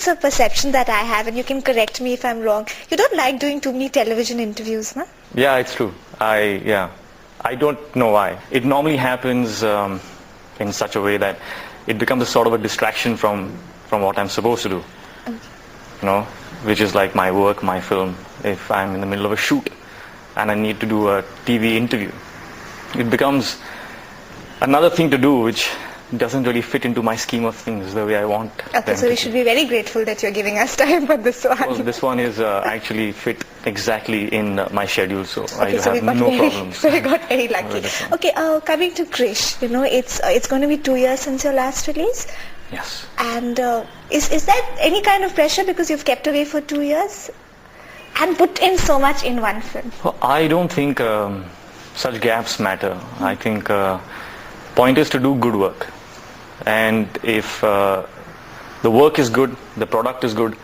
it's a perception that I have, and you can correct me if I'm wrong. You don't like doing too many television interviews, no? Yeah, it's true. I don't know why. It normally happens in such a way that it becomes a sort of a distraction from what I'm supposed to do. Okay. You know, which is like my work, my film. If I'm in the middle of a shoot and I need to do a TV interview, it becomes another thing to do which doesn't really fit into my scheme of things the way I want. Okay, so we should be very grateful that you're giving us time for this one. Well, this one is actually fit exactly in my schedule, so okay, I so have no problems. So we got very lucky. Okay, coming to Krish, you know, it's going to be 2 years since your last release. Yes. And is that any kind of pressure because you've kept away for 2 years and put in so much in one film? Well, I don't think such gaps matter. I think point is to do good work. And if the work is good, the product is good,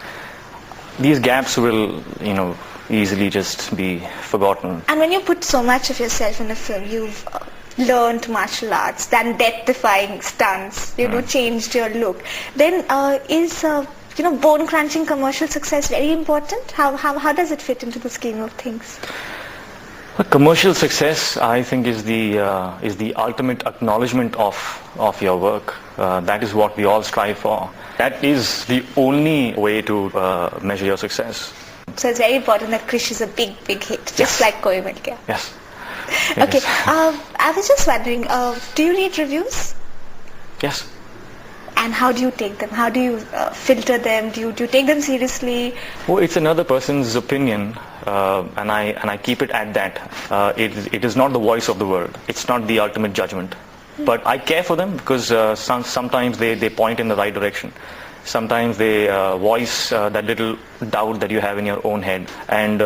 these gaps will, you know, easily just be forgotten. And when you put so much of yourself in a film, you've learned martial arts, done death-defying stunts, you know, changed your look, then is bone-crunching commercial success very important? How does it fit into the scheme of things? Commercial success, I think, is the ultimate acknowledgement of your work. That is what we all strive for. That is the only way to measure your success. So it's very important that Krish is a big hit, just like Koi Mil Gaya. Yes. Okay, I was just wondering, do you read reviews? Yes. And how do you take them? How do you filter them? Do you take them seriously? Well, it's another person's opinion, and I keep it at that. It is not the voice of the world. It's not the ultimate judgment. But I care for them because sometimes they point in the right direction. Sometimes they voice that little doubt that you have in your own head. And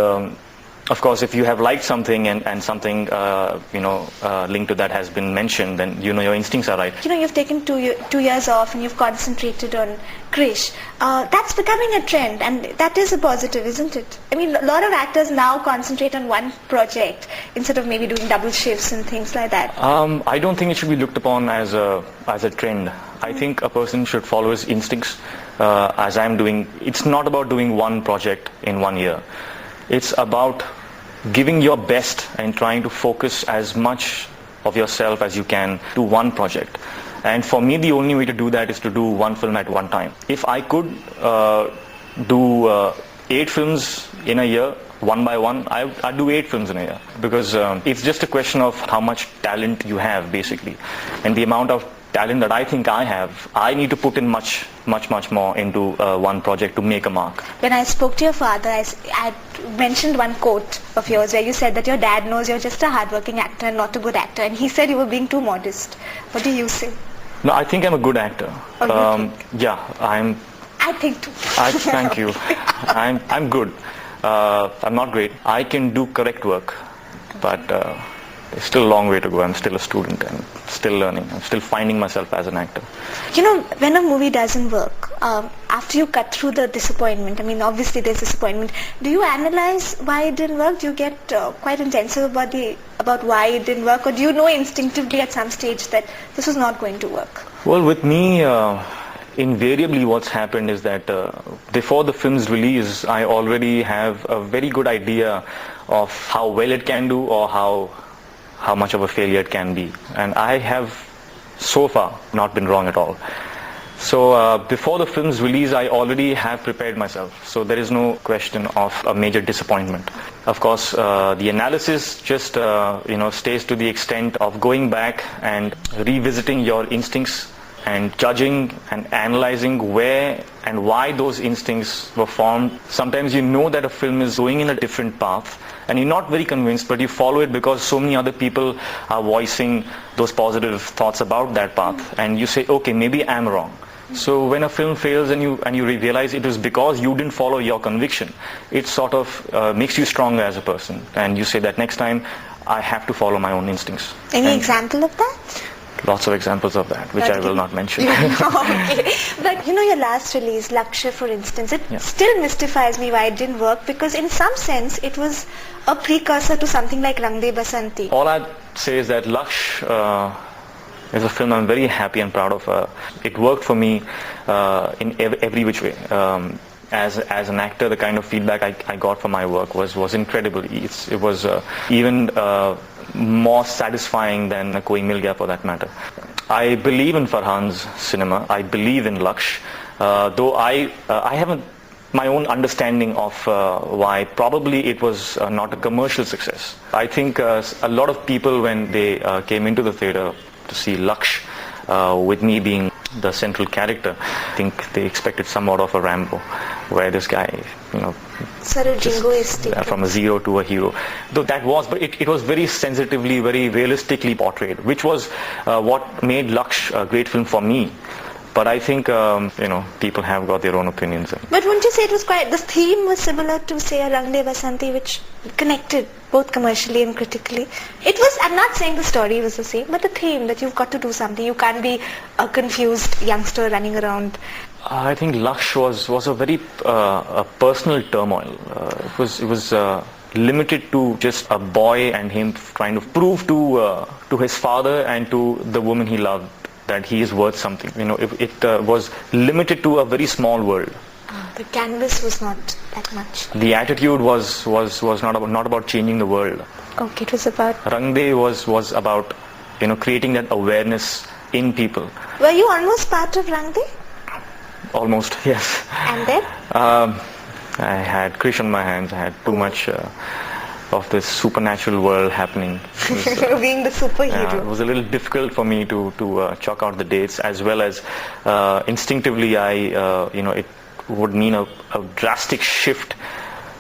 of course, if you have liked something and something linked to that has been mentioned, then you know your instincts are right. You know, you've taken 2 years off and you've concentrated on Krish. That's becoming a trend, and that is a positive, isn't it? I mean, a lot of actors now concentrate on one project instead of maybe doing double shifts and things like that. I don't think it should be looked upon as a trend. I think a person should follow his instincts, as I'm doing. It's not about doing one project in 1 year. It's about giving your best and trying to focus as much of yourself as you can to one project. And for me, the only way to do that is to do one film at one time. If I could do 8 films in a year, one by one, I'd do 8 films in a year. Because it's just a question of how much talent you have, basically. And the amount of talent that I think I have, I need to put in much more into one project to make a mark. When I spoke to your father, I mentioned one quote of yours where you said that your dad knows you're just a hardworking actor and not a good actor, and he said you were being too modest. What do you say? No, I think I'm a good actor. Yeah, I think too. Thank you. I'm good. I'm not great. I can do correct work, but there's still a long way to go. I'm still a student and still learning. I'm still finding myself as an actor. You know, when a movie doesn't work, after you cut through the disappointment, I mean, obviously there's disappointment, do you analyze why it didn't work? Do you get quite intensive about why it didn't work? Or do you know instinctively at some stage that this was not going to work? Well, with me, invariably what's happened is that before the film's release, I already have a very good idea of how well it can do or how much of a failure it can be. And I have so far not been wrong at all. So before the film's release, I already have prepared myself. So there is no question of a major disappointment. Of course, the analysis just stays to the extent of going back and revisiting your instincts and judging and analyzing where and why those instincts were formed. Sometimes you know that a film is going in a different path and you're not very convinced, but you follow it because so many other people are voicing those positive thoughts about that path, and you say, okay, maybe I'm wrong. So when a film fails and you realize it was because you didn't follow your conviction, it sort of makes you stronger as a person, and you say that next time I have to follow my own instincts. Any example of that? Lots of examples of that, which I will not mention. Okay. But you know, your last release, Lakshya, for instance, it still mystifies me why it didn't work, because in some sense it was a precursor to something like Rang De Basanti. All I'd say is that Lakshya It's a film I'm very happy and proud of. It worked for me in every which way. As an actor, the kind of feedback I got from my work was incredible. It was even more satisfying than Koi Mil Gaya for that matter. I believe in Farhan's cinema. I believe in Laksh. Though I haven't my own understanding of why probably it was not a commercial success. I think a lot of people, when they came into the theatre to see Laksh, with me being the central character, I think they expected somewhat of a Rambo, where this guy, just from a zero to a hero. Though that was, but it was very sensitively, very realistically portrayed, which was what made Laksh a great film for me. But I think, people have got their own opinions. But wouldn't you say it was the theme was similar to, say, a Rang De Basanti, which connected both commercially and critically? It was, I'm not saying the story was the same, but the theme that you've got to do something. You can't be a confused youngster running around. I think Laksh was a very personal turmoil. It was limited to just a boy and him trying to prove to his father and to the woman he loved that he is worth something. It was limited to a very small world. The canvas was not that much. The attitude was not about changing the world. Okay, it was about... Rang De was about, creating that awareness in people. Were you almost part of Rang De? Almost, yes. And then? I had Krish on my hands. I had too much of this supernatural world happening. Being the superhero. It was a little difficult for me to chalk out the dates, as well as instinctively it would mean a drastic shift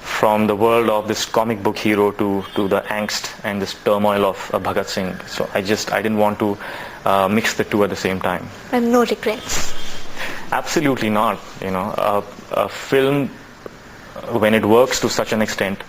from the world of this comic book hero to the angst and this turmoil of Bhagat Singh. So I didn't want to mix the two at the same time. And no regrets? Absolutely not. A film, when it works to such an extent,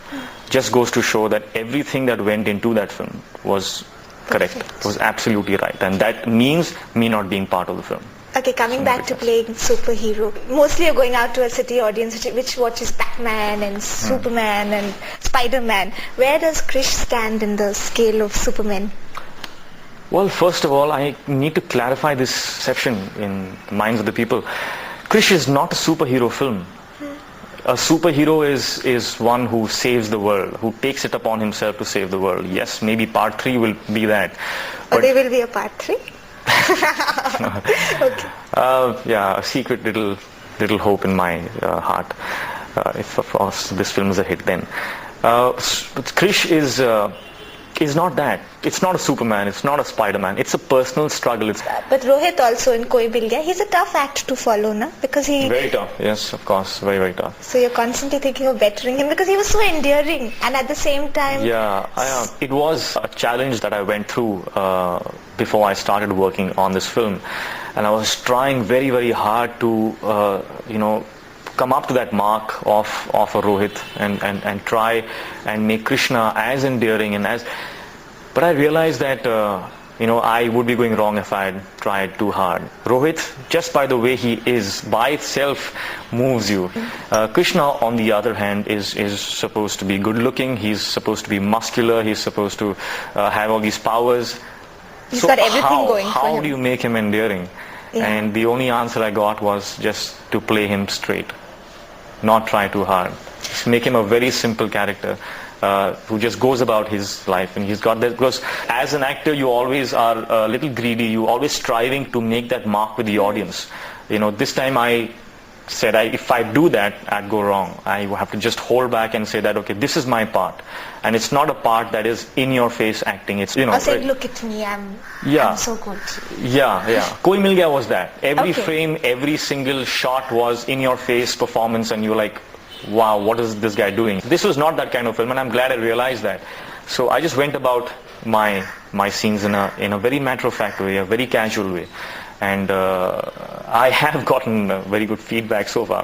just goes to show that everything that went into that film was correct, was absolutely right, and that means me not being part of the film. Okay, coming back to playing superhero, mostly you're going out to a city audience which watches Batman and Superman and Spider-Man. Where does Krish stand in the scale of Superman? Well, first of all, I need to clarify this perception in the minds of the people. Krish is not a superhero film. A superhero is one who saves the world, who takes it upon himself to save the world. Yes, maybe part 3 will be that. But there will be a part 3? Okay. A secret little hope in my heart. If of course this film is a hit, then. Krish is not that. It's not a Superman, it's not a Spider-Man, it's a personal struggle. But Rohit also in Koi Mil Gaya, he's a tough act to follow, na? Because he... Very tough, yes, of course, very, very tough. So you're constantly thinking of bettering him because he was so endearing, and at the same time... Yeah, it was a challenge that I went through before I started working on this film. And I was trying very, very hard to, come up to that mark of a Rohit and try and make Krishna as endearing and as... But I realized that, I would be going wrong if I had tried too hard. Rohit, just by the way he is, by itself moves you. Krishna, on the other hand, is supposed to be good looking, he's supposed to be muscular, he's supposed to have all these powers. He's got everything going for him. How do you make him endearing? Yeah. And the only answer I got was just to play him straight. Not try too hard. Just make him a very simple character who just goes about his life, and he's got that. Because as an actor, you always are a little greedy. You always striving to make that mark with the audience. This time I said if I do that, I'd go wrong. I have to just hold back and say that, okay, this is my part, and it's not a part that is in your face acting. It's I said, look at me, I'm so good. Yeah. Koi Mil Gaya was that. Every frame, every single shot was in your face performance, and you're like, wow, what is this guy doing? This was not that kind of film, and I'm glad I realized that. So I just went about my scenes in a very matter-of-fact way, a very casual way, and I have gotten very good feedback so far.